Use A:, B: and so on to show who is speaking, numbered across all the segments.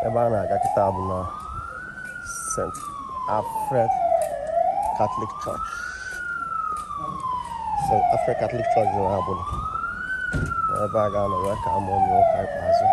A: ebe a na-aga kịta bụ na St. Alfred Catholic Church. St. Alfred Catholic Church dị n'Agbudu. Ebe a ga-anọ wee ka amụ ụmụ ụka ikpeazụ.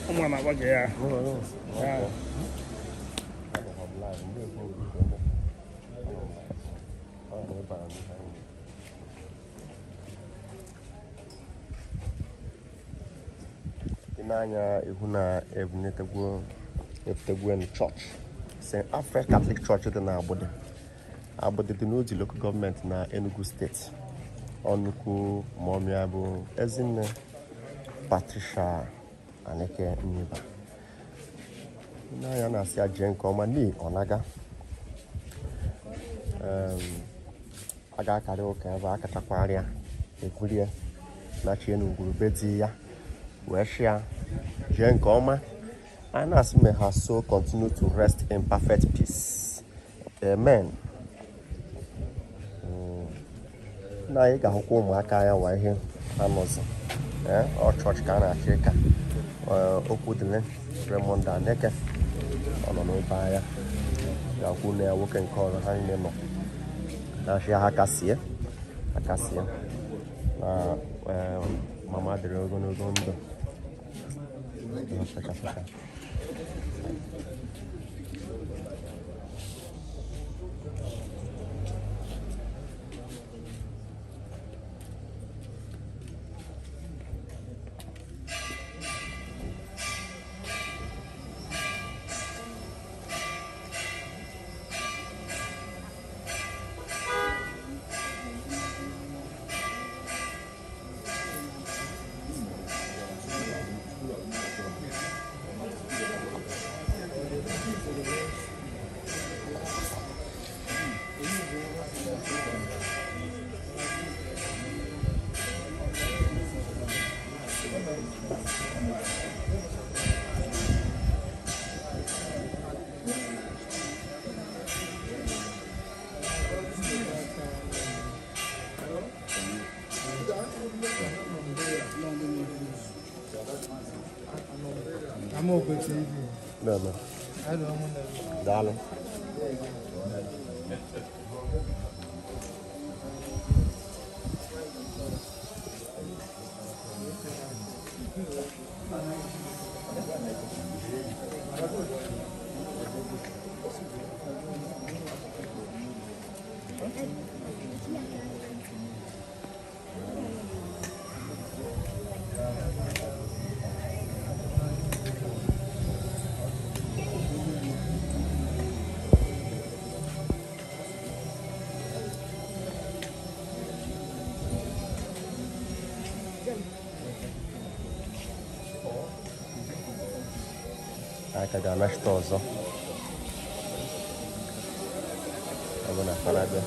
B: Uma na baga ya.
A: Inanya ihu na ebunetegwu church. St. Alfred Catholic Church dị n'Agbudu. Agbudu dị n'Oji local government na Enugu State. Onnukwu momia bụ EZINNE PATRICIA ANEKE NYABA. Inanya na-asị aje nke ọma ni Onaga. A ga-akarị ụka ebe a kachakwarịa ekwurie na chi Enugu bedi ya wee shia jee nke ọma. And as may her soul continue to rest in perfect peace. Amen. Na ị ga-ahụkwa ụmụaka ya wa ihe anọzi. Ọ chọọchị ka a na-achọ ịka. Okwu dịle Raymond ANEKE ọ nọ n'ebe anya. Ga-akwụ na ya nwoke nke ọrụ ha niile nọ. Na-achị ha akasie. Na mama dịrị ogologo ndụ.
C: I'm open to you.
A: No.
C: I don't want to.
A: Darling. Aka ga-anachite ọzọ. Ọ bụ na Canada.